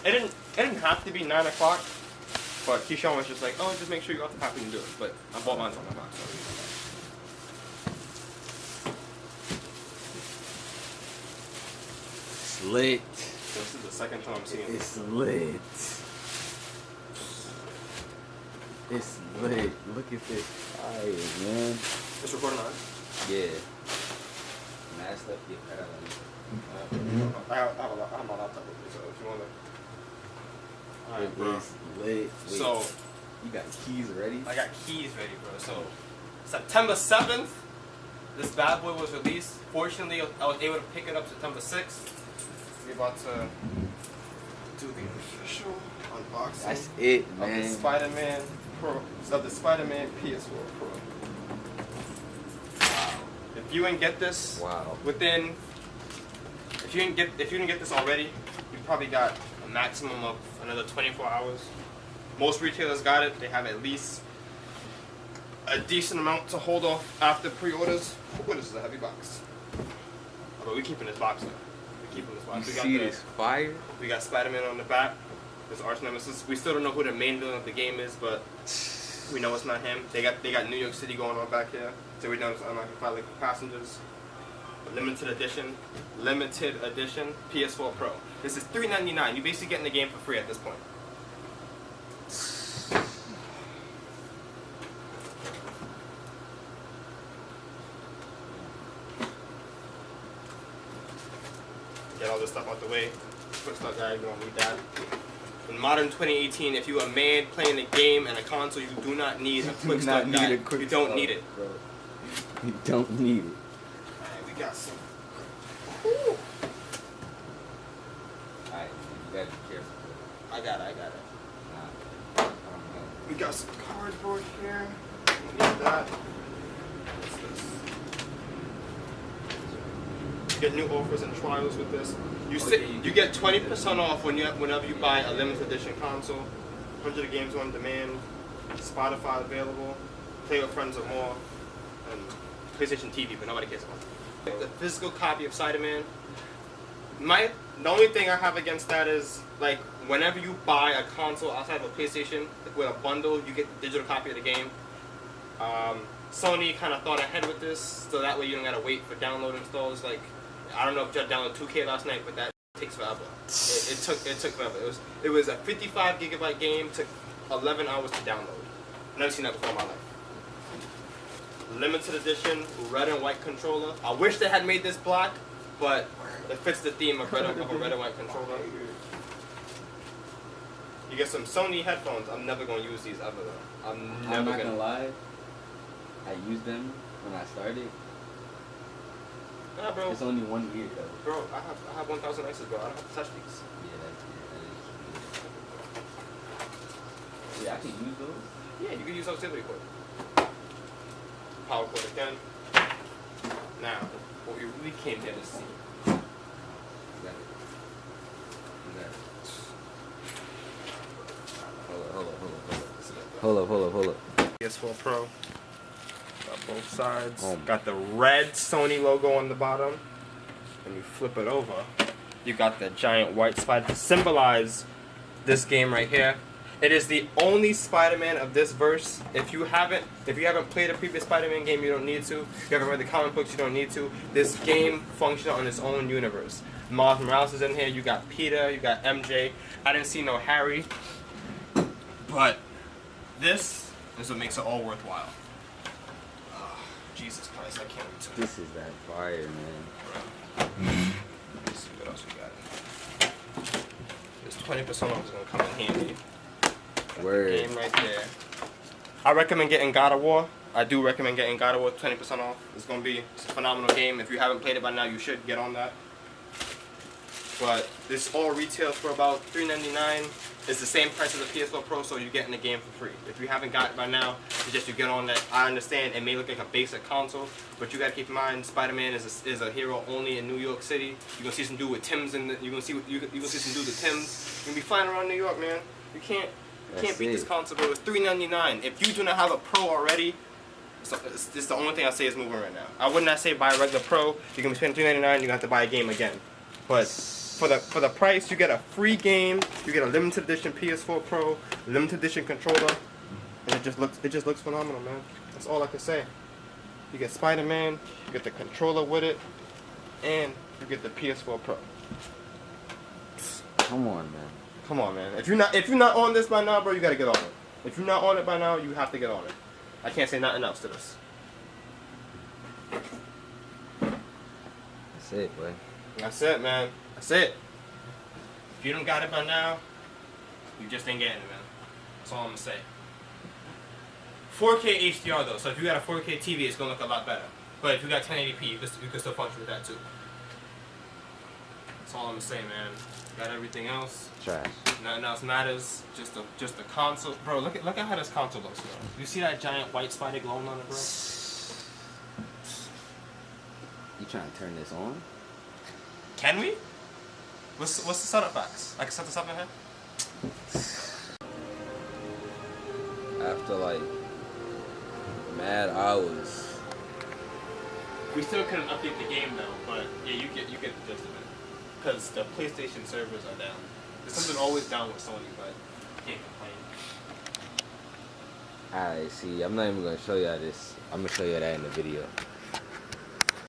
it didn't have to be 9 o'clock, but Keyshawn was just like, oh, just make sure you got the copy and do it. But I bought mine on my box. So. It's lit. This is the second time I'm seeing it. It's lit. It's lit. Look at this fire, man. It's recording on? Yeah. Mad stuff get cut out of it. I have my laptop with me, so if you want to. Alright, bro. It's lit. Wait, So, you got keys ready? I got keys ready, bro. So, September 7th, this bad boy was released. Fortunately, I was able to pick it up September 6th. We're about to do the official unboxing. That's it, man. Of the Spider-Man Pro. Of the Spider-Man PS4 Pro. Wow. If you didn't get this within, if you didn't get this already, you probably got a maximum of another 24 hours. Most retailers got it. They have at least a decent amount to hold off after pre-orders. Oh, this is a heavy box. But we're keeping this box though. We're keeping this box. You see this fire? We got Spider-Man on the back. This arch nemesis. We still don't know who the main villain of the game is, but we know it's not him. They got New York City going on back here. So we know it's unlocking 5 liquid passengers. Limited edition PS4 Pro. This is $3.99. You're basically getting the game for free at this point. Get all this stuff out the way. Quick start guide, you don't need that. In modern 2018, if you are a man playing a game and a console, you do not need a quick start guide. You don't need it. Bro. You don't need it. Alright, we got some. Alright, you gotta be careful. I got it. Nah, I don't know. We got some cardboard here. We need that. What's this? You get new offers and trials with this. You get 20% off whenever you buy a limited edition console. 100 games on demand. Spotify available. Play with friends or more. And PlayStation TV, but nobody cares about it. The physical copy of Spider-Man. The only thing I have against that is, like, whenever you buy a console outside of a PlayStation with a bundle, you get the digital copy of the game. Sony kind of thought ahead with this, so that way you don't gotta wait for download installs. Like, I don't know if you downloaded 2K last night, but that takes forever. It took forever. It was a 55 gigabyte game. Took 11 hours to download. Never seen that before in my life. Limited edition red and white controller. I wish they had made this black, but it fits the theme of a red and white controller. You get some Sony headphones. I'm never gonna use these ever though. I'm not gonna lie. I used them when I started. Nah, bro. It's only 1 year though. Bro, I have 1,000 X's, bro. I don't have to touch these. Yeah, that is. Yeah, I can use those. Yeah, you can use auxiliary cord. Power cord again. Now, what we really came here to see. Hold up. PS4 Pro. Got both sides. Got the red Sony logo on the bottom. When you flip it over, you got the giant white spider to symbolize this game right here. It is the only Spider-Man of this verse. If you haven't played a previous Spider-Man game, you don't need to. If you haven't read the comic books, you don't need to. This game functions on its own universe. Miles Morales is in here. You got Peter. You got MJ. I didn't see no Harry. But this is what makes it all worthwhile. Oh, Jesus Christ, I can't wait to. This is that fire, man. Let's see what else we got. This 20% off is gonna come in handy. Word. Game right there. I recommend getting God of War. I do recommend getting God of War 20% off. It's a phenomenal game. If you haven't played it by now, you should get on that. But this all retails for about $3.99. It's the same price as the PS4 Pro, so you're getting the game for free. If you haven't got it by now, suggest you get on that. I understand it may look like a basic console, but you gotta keep in mind Spider-Man is a hero only in New York City. You're gonna see some dude with Timbs in the, you're gonna see some dude with Timbs. You're gonna be flying around New York, man. You can't beat this console, bro. It's $3.99. If you do not have a Pro already, it's the only thing I say is moving right now. I would not say buy a regular Pro. You're gonna be spending $3.99. You're gonna have to buy a game again. But For the price, you get a free game. You get a limited edition PS4 Pro, limited edition controller, and it just looks phenomenal, man. That's all I can say. You get Spider-Man, you get the controller with it, and you get the PS4 Pro. Come on, man. Come on, man. If you're not on this by now, bro, you gotta get on it. If you're not on it by now, you have to get on it. I can't say nothing else to this. That's it, boy. That's it, man. That's it. If you don't got it by now, you just ain't getting it, man. That's all I'm gonna say. 4K HDR though, so if you got a 4K TV, it's gonna look a lot better. But if you got 1080p, you can still function with that too. That's all I'm gonna say, man. Got everything else. Trash. Nothing else matters. Just the console, bro. Look at how this console looks, bro. You see that giant white spider glowing on it, bro? You trying to turn this on? Can we? What's the setup box? I can set this up in here. After like mad hours. We still couldn't update the game though, but yeah, you get the gist of it. Because the PlayStation servers are down. There's something always down with Sony, but can't complain. Alright, see, I'm not even gonna show y'all this. I'm gonna show you that in the video.